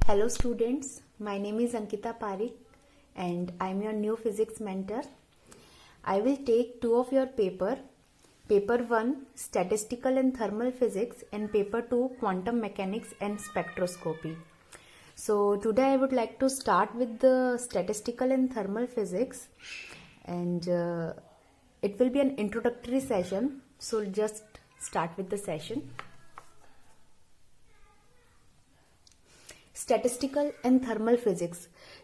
Hello students, my name is Ankita Parikh and I am your new physics mentor. I will take two of your paper 1 statistical and thermal physics and paper 2 quantum mechanics and spectroscopy. So today I would like to start with the statistical and thermal physics and it will be an introductory session. So just start with the session. Statistical and thermal physics.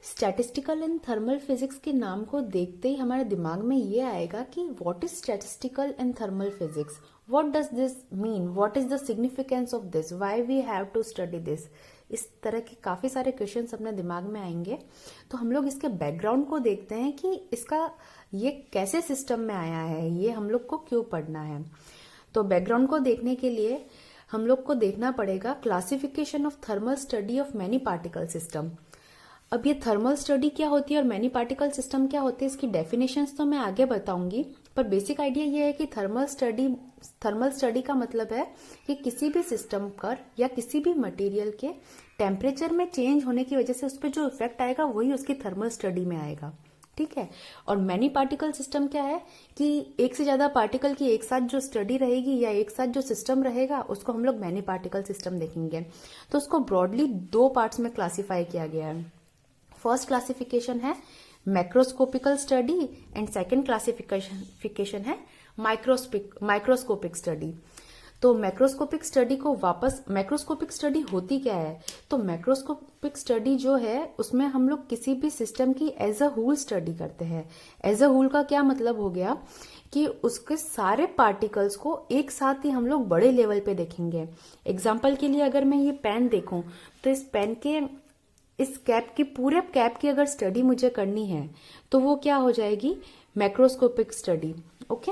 Statistical and thermal physics के नाम को देखते ही हमारे दिमाग में ये आएगा कि what is statistical and thermal physics, what does this mean, what is the significance of this, why we have to study this. इस तरह के काफी सारे क्वेश्चंस अपने दिमाग में आएंगे। तो हम लोग इसके बैकग्राउंड को देखते हैं कि इसका ये कैसे सिस्टम में आया है, ये हम लोग को क्यों पढ़ना है। तो बैकग्राउंड को देखने के लिए हम लोग को देखना पड़ेगा classification of thermal study of many particle system. अब ये थर्मल स्टडी क्या होती है और मैनी पार्टिकल सिस्टम क्या होती है, इसकी डेफिनेशंस तो मैं आगे बताऊंगी, पर बेसिक आइडिया ये है कि थर्मल स्टडी का मतलब है कि किसी भी सिस्टम पर या किसी भी मटेरियल के टेम्परेचर में चेंज होने की वजह से उस पर जो इफेक्ट आएगा वही उसकी थर्मल स्टडी में आएगा। ठीक है। और मैनी पार्टिकल सिस्टम क्या है कि एक से ज्यादा पार्टिकल की एक साथ जो स्टडी रहेगी या एक साथ जो सिस्टम रहेगा उसको हम लोग मैनी पार्टिकल सिस्टम देखेंगे। तो उसको ब्रॉडली दो पार्ट्स में क्लासिफाई किया गया है। फर्स्ट क्लासिफिकेशन है मैक्रोस्कोपिकल स्टडी एंड सेकेंड क्लासिफिकेशन है माइक्रोस्कोपिक स्टडी। तो मैक्रोस्कोपिक स्टडी होती क्या है, तो मैक्रोस्कोपिक स्टडी जो है उसमें हम लोग किसी भी सिस्टम की एज अ होल स्टडी करते हैं। एज अ होल का क्या मतलब हो गया कि उसके सारे पार्टिकल्स को एक साथ ही हम लोग बड़े लेवल पे देखेंगे। एग्जाम्पल के लिए अगर मैं ये पेन देखूं तो इस पेन के इस पूरे कैप की अगर स्टडी मुझे करनी है तो वो क्या हो जाएगी, मैक्रोस्कोपिक स्टडी। ओके।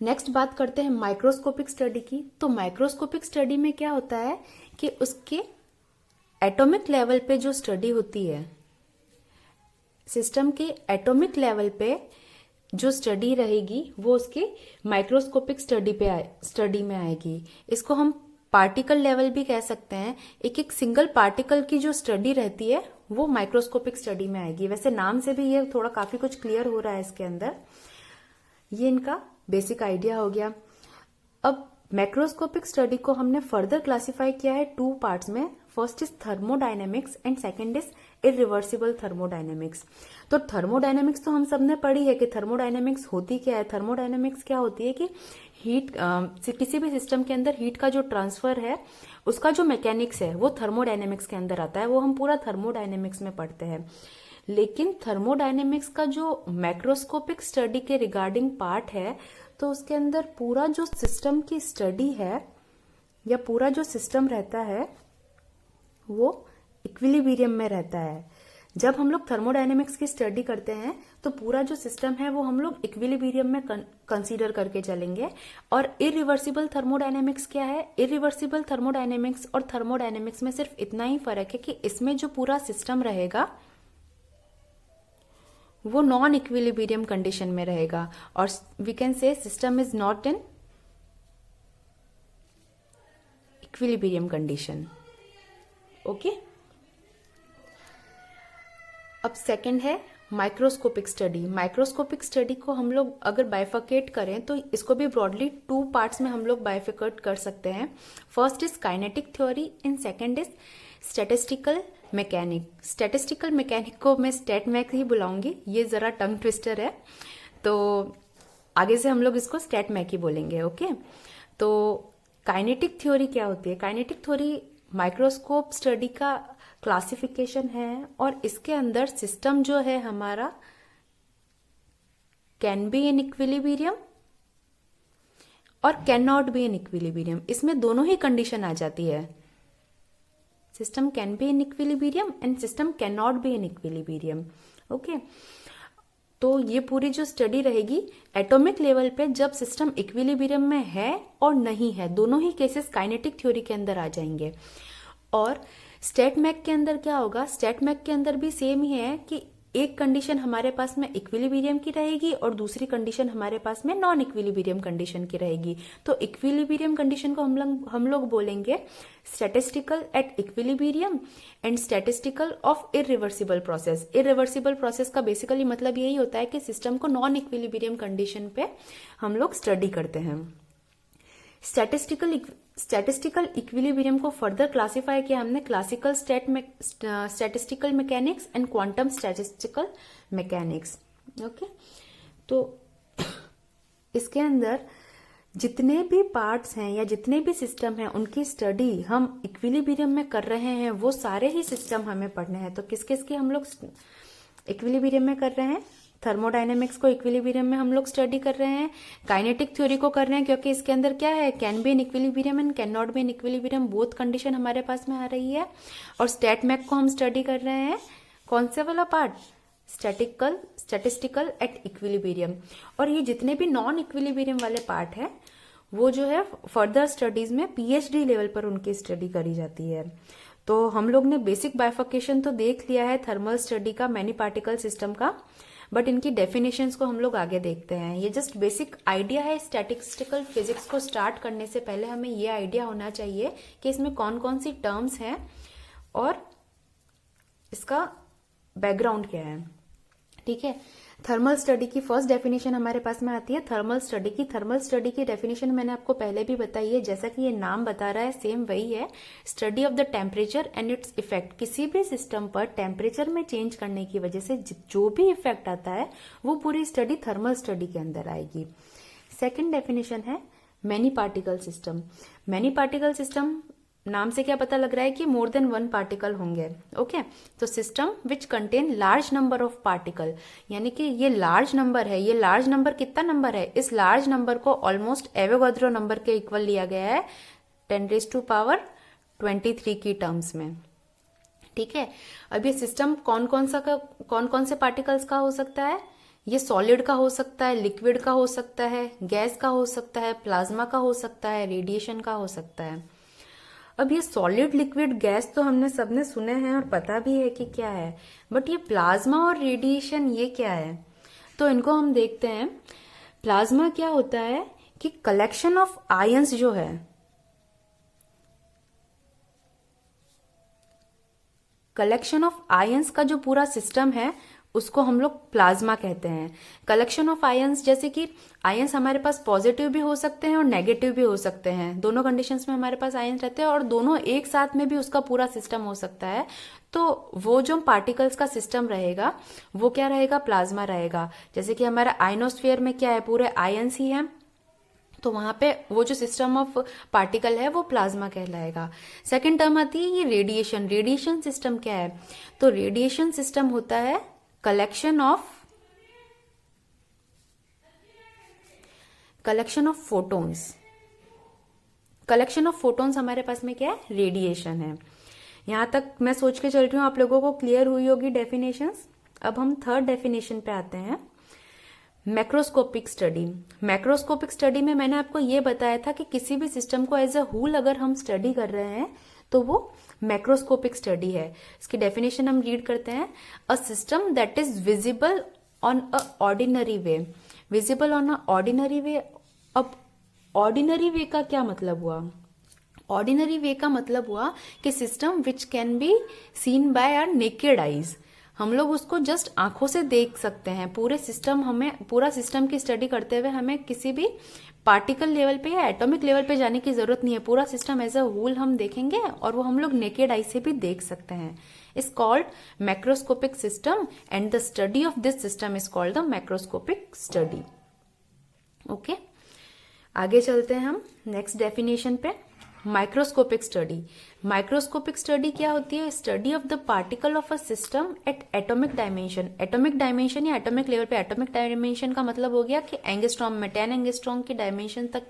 नेक्स्ट बात करते हैं माइक्रोस्कोपिक स्टडी की। तो माइक्रोस्कोपिक स्टडी में क्या होता है कि उसके एटॉमिक लेवल पे जो स्टडी होती है, सिस्टम के एटॉमिक लेवल पे जो स्टडी रहेगी वो उसके माइक्रोस्कोपिक स्टडी में आएगी। इसको हम पार्टिकल लेवल भी कह सकते हैं। एक एक सिंगल पार्टिकल की जो स्टडी रहती है वो माइक्रोस्कोपिक स्टडी में आएगी। वैसे नाम से भी ये थोड़ा काफी कुछ क्लियर हो रहा है इसके अंदर। ये इनका बेसिक आइडिया हो गया। अब मैक्रोस्कोपिक स्टडी को हमने फर्दर क्लासिफाई किया है टू पार्ट्स में। First is thermodynamics and second is irreversible thermodynamics. तो थर्मोडायनेमिक्स तो हम सबने पढ़ी है कि थर्मोडायनेमिक्स होती क्या है। थर्मोडायनेमिक्स क्या होती है कि हीट किसी भी सिस्टम के अंदर हीट का जो ट्रांसफर है उसका जो मैकेनिक्स है वो थर्मोडायनेमिक्स के अंदर आता है। वो हम पूरा थर्मोडायनेमिक्स में पढ़ते हैं। लेकिन थर्मोडायनेमिक्स का जो मैक्रोस्कोपिक स्टडी के रिगार्डिंग पार्ट है तो उसके अंदर पूरा जो सिस्टम की स्टडी है या पूरा जो सिस्टम रहता है वो इक्विलिब्रियम में रहता है। जब हम लोग थर्मोडायनेमिक्स की स्टडी करते हैं तो पूरा जो सिस्टम है वो हम लोग इक्विलिब्रियम में कंसीडर करके चलेंगे। और इरिवर्सिबल थर्मोडायनेमिक्स क्या है, इरिवर्सिबल थर्मोडायनेमिक्स और थर्मोडायनेमिक्स में सिर्फ इतना ही फर्क है कि इसमें जो पूरा सिस्टम रहेगा वो नॉन इक्विलिब्रियम कंडीशन में रहेगा और we can say system is not in equilibrium condition. Okay. अब सेकंड है माइक्रोस्कोपिक स्टडी। माइक्रोस्कोपिक स्टडी को हम लोग अगर बाइफर्केट करें तो इसको भी ब्रॉडली टू पार्ट्स में हम लोग बाइफर्केट कर सकते हैं। First is kinetic theory and second is statistical mechanic. Statistical mechanic को मैं स्टैट मैक ही बुलाऊंगी, ये जरा टंग ट्विस्टर है तो आगे से हम लोग इसको स्टैट मैक ही बोलेंगे। ओके। तो काइनेटिक थ्योरी क्या होती है, काइनेटिक थ्योरी माइक्रोस्कोप स्टडी का क्लासिफिकेशन है और इसके अंदर सिस्टम जो है हमारा कैन बी इन इक्विलिब्रियम और can not be in equilibrium. इसमें दोनों ही कंडीशन आ जाती है। System can be in equilibrium and system can not be in equilibrium. Okay. तो ये पूरी जो स्टडी रहेगी एटॉमिक लेवल पे जब सिस्टम इक्विलिब्रियम में है और नहीं है, दोनों ही केसेस काइनेटिक थ्योरी के अंदर आ जाएंगे। और स्टैट मैक के अंदर क्या होगा, स्टैट मैक के अंदर भी सेम ही है कि एक कंडीशन हमारे पास में इक्विलिब्रियम की रहेगी और दूसरी कंडीशन हमारे पास में नॉन इक्विलिब्रियम कंडीशन की रहेगी। तो इक्विलिब्रियम कंडीशन को हम लोग बोलेंगे statistical at equilibrium and statistical of irreversible process. Irreversible process का बेसिकली मतलब यही होता है कि सिस्टम को नॉन इक्विलिब्रियम कंडीशन पे हम लोग स्टडी करते हैं। स्टैटिस्टिकल इक्विलिब्रियम को फर्दर क्लासिफाई किया हमने classical statistical mechanics and quantum statistical mechanics. Okay, तो इसके अंदर जितने भी पार्ट्स हैं या जितने भी सिस्टम हैं उनकी स्टडी हम इक्विलिब्रियम में कर रहे हैं, वो सारे ही सिस्टम हमें पढ़ने हैं। तो किस किस की हम लोग इक्विलिब्रियम में कर रहे हैं? थर्मोडायनेमिक्स को इक्विलिब्रियम में हम लोग स्टडी कर रहे हैं, काइनेटिक थ्योरी को कर रहे हैं, क्योंकि इसके अंदर क्या है, can be in equilibrium and can not be in equilibrium, both condition हमारे पास में आ रही है। और स्टैट मैक को हम स्टडी कर रहे हैं, कौन से वाला पार्ट, स्टैटिस्टिकल एट इक्विलिब्रियम। और ये जितने भी नॉन इक्विलिब्रियम वाले पार्ट है वो जो है फर्दर स्टडीज में पीएचडी लेवल पर उनकी स्टडी करी जाती है। तो हम लोग ने बेसिक बाइफर्केशन तो देख लिया है थर्मल स्टडी का, मैनी पार्टिकल सिस्टम का, बट इनकी डेफिनेशंस को हम लोग आगे देखते हैं। ये जस्ट बेसिक आइडिया है। स्टैटिस्टिकल फिजिक्स को स्टार्ट करने से पहले हमें ये आइडिया होना चाहिए कि इसमें कौन कौन सी टर्म्स हैं और इसका बैकग्राउंड क्या है। ठीक है, थर्मल स्टडी की फर्स्ट डेफिनेशन हमारे पास में आती है थर्मल स्टडी की डेफिनेशन मैंने आपको पहले भी बताई है, जैसा कि ये नाम बता रहा है सेम वही है, study of the temperature and its effect. किसी भी सिस्टम पर टेम्परेचर में चेंज करने की वजह से जो भी इफेक्ट आता है वो पूरी स्टडी थर्मल स्टडी के अंदर आएगी। सेकेंड डेफिनेशन है many particle system. Many particle system नाम से क्या पता लग रहा है कि मोर देन वन पार्टिकल होंगे। ओके, तो system which contain large number of particle, यानी कि ये लार्ज नंबर है। ये लार्ज नंबर कितना नंबर है, इस लार्ज नंबर को ऑलमोस्ट एवोगाड्रो नंबर के इक्वल लिया गया है 10⁻23 की टर्म्स में। ठीक है, अब ये सिस्टम कौन कौन से पार्टिकल्स का हो सकता है, ये सॉलिड का हो सकता है, लिक्विड का हो सकता है, गैस का हो सकता है, प्लाज्मा का हो सकता है, रेडिएशन का हो सकता है। अब ये सॉलिड, लिक्विड, गैस तो हमने सबने सुने हैं और पता भी है कि क्या है, बट ये प्लाज्मा और रेडिएशन ये क्या है, तो इनको हम देखते हैं। प्लाज्मा क्या होता है कि कलेक्शन ऑफ आयंस जो है, कलेक्शन ऑफ आयंस का जो पूरा सिस्टम है उसको हम लोग प्लाज्मा कहते हैं। कलेक्शन ऑफ आयंस, जैसे कि आयंस हमारे पास पॉजिटिव भी हो सकते हैं और नेगेटिव भी हो सकते हैं, दोनों कंडीशंस में हमारे पास आयंस रहते हैं और दोनों एक साथ में भी उसका पूरा सिस्टम हो सकता है। तो वो जो पार्टिकल्स का सिस्टम रहेगा वो क्या रहेगा, प्लाज्मा रहेगा। जैसे कि हमारा आयनोस्फीयर में क्या है, पूरे आयंस ही हैं, तो वहां पे वो जो सिस्टम ऑफ पार्टिकल है वो प्लाज्मा कहलाएगा। सेकेंड टर्म आती है ये रेडिएशन। रेडिएशन सिस्टम क्या है, तो रेडिएशन सिस्टम होता है collection of photons. Collection of photons हमारे पास में क्या है, रेडिएशन है। यहां तक मैं सोच के चल रही हूं आप लोगों को क्लियर हुई होगी डेफिनेशंस। अब हम थर्ड डेफिनेशन पे आते हैं, मैक्रोस्कोपिक स्टडी। मैक्रोस्कोपिक स्टडी में मैंने आपको ये बताया था कि किसी भी सिस्टम को एज अ होल अगर हम स्टडी कर रहे हैं तो वो मैक्रोस्कोपिक स्टडी है। इसकी डेफिनेशन हम रीड करते हैं, a system that is visible on a ordinary way. Visible on a ordinary वे। अब ऑर्डिनरी वे का क्या मतलब हुआ, ऑर्डिनरी वे का मतलब हुआ कि system which can be seen by our naked eyes. हम लोग उसको जस्ट आंखों से देख सकते हैं। पूरा सिस्टम की स्टडी करते हुए हमें किसी भी पार्टिकल लेवल पे या एटॉमिक लेवल पे जाने की जरूरत नहीं है। पूरा सिस्टम एज अ होल हम देखेंगे और वो हम लोग नेकेड आई से भी देख सकते हैं। Is called macroscopic system and the study of this system is called the macroscopic study. Okay, आगे चलते हैं हम नेक्स्ट डेफिनेशन पे, माइक्रोस्कोपिक स्टडी। माइक्रोस्कोपिक स्टडी क्या होती है, study of the particle of a system eight atomic dimension. Atomic dimension या atomic level पे। एटॉमिक डायमेंशन का मतलब हो गया कि एंगस्ट्रॉम में 10 एंगस्ट्रॉम की डायमेंशन तक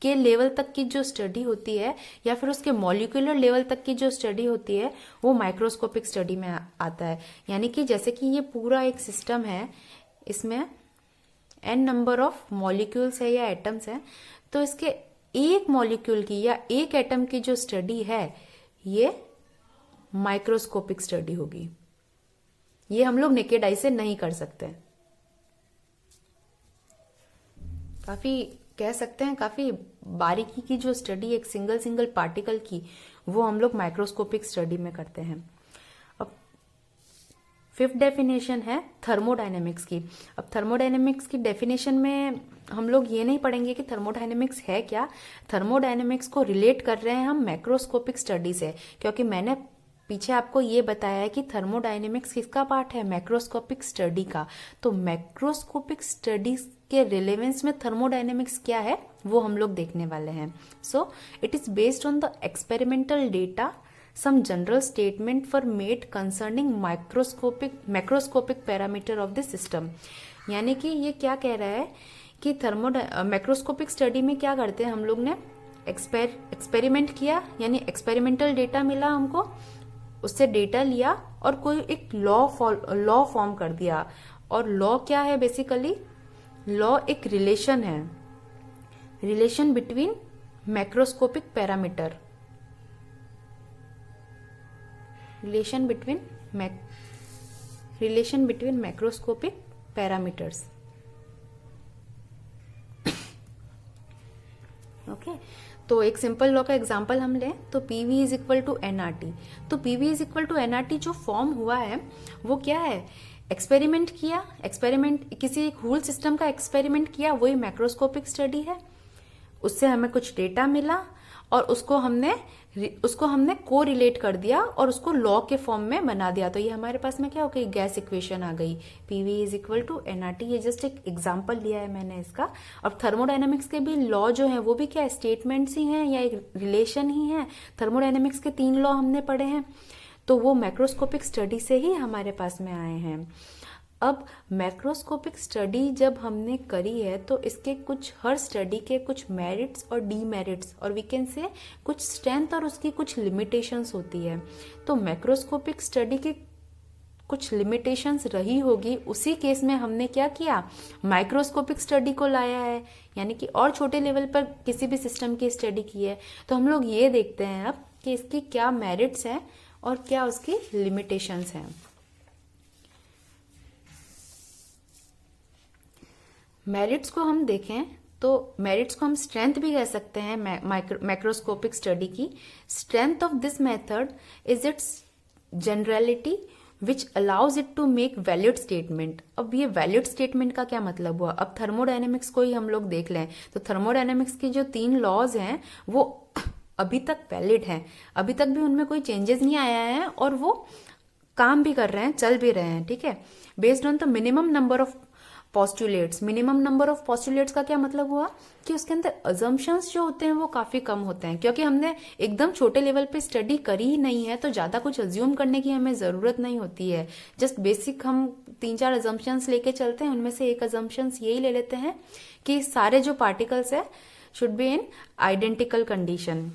के लेवल तक की जो स्टडी होती है या फिर उसके मॉलिक्यूलर लेवल तक की जो स्टडी होती है वो माइक्रोस्कोपिक स्टडी में आता है। यानी कि जैसे कि ये पूरा एक सिस्टम है, इसमें n नंबर ऑफ मॉलिक्यूल्स है या एटम्स है, तो इसके एक मॉलिक्यूल की या एक एटम की जो स्टडी है ये माइक्रोस्कोपिक स्टडी होगी। ये हम लोग नेकेड आई से नहीं कर सकते। काफी कह सकते हैं काफी बारीकी की जो स्टडी एक सिंगल सिंगल पार्टिकल की, वो हम लोग माइक्रोस्कोपिक स्टडी में करते हैं। अब फिफ्थ डेफिनेशन है थर्मोडायनेमिक्स की। अब थर्मोडायनेमिक्स की डेफिनेशन में हम लोग ये नहीं पढ़ेंगे कि थर्मोडायनेमिक्स है क्या। थर्मोडायनेमिक्स को रिलेट कर रहे हैं हम मैक्रोस्कोपिक स्टडी से, क्योंकि मैंने पीछे आपको ये बताया है कि थर्मोडायनेमिक्स किसका पार्ट है, मैक्रोस्कोपिक स्टडी का। तो मैक्रोस्कोपिक स्टडीज के रिलेवेंस में थर्मोडायनेमिक्स क्या है वो हम लोग देखने वाले हैं। So it is based on the experimental data, some general statement for made concerning macroscopic parameter of the system। यानी कि ये क्या कह रहा है कि मैक्रोस्कोपिक स्टडी में क्या करते हैं हम लोग ने एक्सपेरिमेंट किया, यानी एक्सपेरिमेंटल डेटा मिला हमको, उससे डेटा लिया और कोई एक लॉ फॉर्म कर दिया। और लॉ क्या है बेसिकली, लॉ एक रिलेशन है, relation between macroscopic parameter, relation between macroscopic parameters। Okay तो एक सिंपल लॉ का एग्जांपल हम लें तो PV is equal to NRT. तो PV is equal to NRT जो फॉर्म हुआ है वो क्या है, एक्सपेरिमेंट किया, एक्सपेरिमेंट किसी एक होल सिस्टम का एक्सपेरिमेंट किया, वही मैक्रोस्कोपिक स्टडी है। उससे हमें कुछ डेटा मिला और उसको हमने को रिलेट कर दिया और उसको लॉ के फॉर्म में बना दिया। तो ये हमारे पास में क्या हो गई, गैस इक्वेशन आ गई, PV is equal to NRT. ये जस्ट एक एग्जांपल लिया है मैंने इसका। और थर्मोडायनेमिक्स के भी लॉ जो है वो भी क्या स्टेटमेंट्स ही हैं या एक रिलेशन ही है। थर्मोडायनेमिक्स के 3 लॉ हमने पढ़े हैं, तो वो मैक्रोस्कोपिक स्टडी से ही हमारे पास में आए हैं। अब मैक्रोस्कोपिक स्टडी जब हमने करी है तो इसके कुछ, हर स्टडी के कुछ मेरिट्स और डीमेरिट्स और वी कैन से कुछ स्ट्रेंथ और उसकी कुछ लिमिटेशंस होती है। तो मैक्रोस्कोपिक स्टडी की कुछ लिमिटेशंस रही होगी, उसी केस में हमने क्या किया, माइक्रोस्कोपिक स्टडी को लाया है, यानी कि और छोटे लेवल पर किसी भी सिस्टम की स्टडी की है। तो हम लोग ये देखते हैं अब कि इसकी क्या मेरिट्स हैं और क्या उसकी लिमिटेशंस हैं। मेरिट्स को हम देखें तो मेरिट्स को हम स्ट्रेंथ भी कह सकते हैं मैक्रोस्कोपिक स्टडी की। Strength of this method is its generality which allows it to make valid statement. अब ये वैलिड स्टेटमेंट का क्या मतलब हुआ, अब थर्मोडायनेमिक्स को ही हम लोग देख लें तो थर्मोडायनेमिक्स की जो 3 लॉज हैं वो अभी तक वैलिड हैं, अभी तक भी उनमें कोई चेंजेस नहीं आया है और वो काम भी कर रहे हैं, चल भी रहे हैं, ठीक है। Based on the minimum number of postulates. Minimum number of postulates का क्या मतलब हुआ कि उसके अंदर अजम्पशंस जो होते हैं वो काफी कम होते हैं, क्योंकि हमने एकदम छोटे लेवल पे स्टडी करी ही नहीं है तो ज्यादा कुछ अज्यूम करने की हमें जरूरत नहीं होती है। जस्ट बेसिक हम 3-4 अजम्पशंस लेके चलते हैं, उनमें से एक अजम्पशंस यही ले लेते हैं कि सारे जो पार्टिकल्स है should be in identical condition.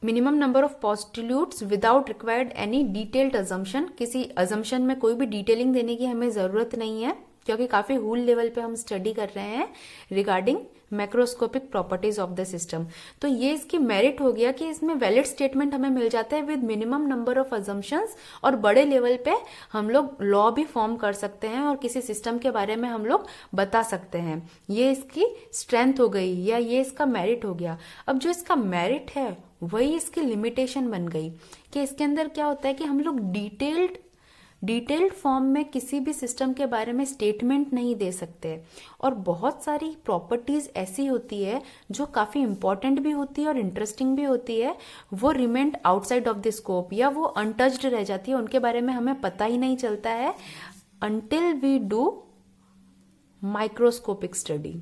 Minimum number of postulates without required any detailed assumption. किसी अजम्पशन में कोई भी डिटेलिंग देने की हमें जरूरत नहीं है, क्योंकि काफी हूल लेवल पे हम स्टडी कर रहे हैं regarding macroscopic properties of the system. तो ये इसकी मेरिट हो गया कि इसमें वैलिड स्टेटमेंट हमें मिल जाता है with minimum number of assumptions, और बड़े लेवल पे हम लोग लॉ भी फॉर्म कर सकते हैं और किसी सिस्टम के बारे में हम लोग बता सकते हैं। ये इसकी स्ट्रेंथ हो गई या ये इसका मेरिट हो गया। अब जो इसका मेरिट है वही इसकी लिमिटेशन बन गई कि इसके अंदर क्या होता है कि हम लोग डिटेल्ड फॉर्म में किसी भी सिस्टम के बारे में स्टेटमेंट नहीं दे सकते, और बहुत सारी प्रॉपर्टीज ऐसी होती है जो काफी इंपॉर्टेंट भी होती है और इंटरेस्टिंग भी होती है, वो remained outside of the scope या वो अनटच्ड रह जाती है, उनके बारे में हमें पता ही नहीं चलता है until we do microscopic study.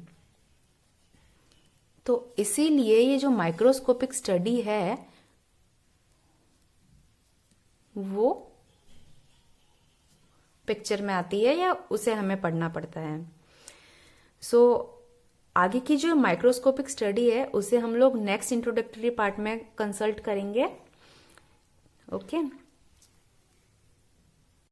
तो इसीलिए ये जो माइक्रोस्कोपिक स्टडी है वो पिक्चर में आती है या उसे हमें पढ़ना पड़ता है। सो आगे की जो माइक्रोस्कोपिक स्टडी है उसे हम लोग नेक्स्ट इंट्रोडक्टरी पार्ट में कंसल्ट करेंगे। ओके।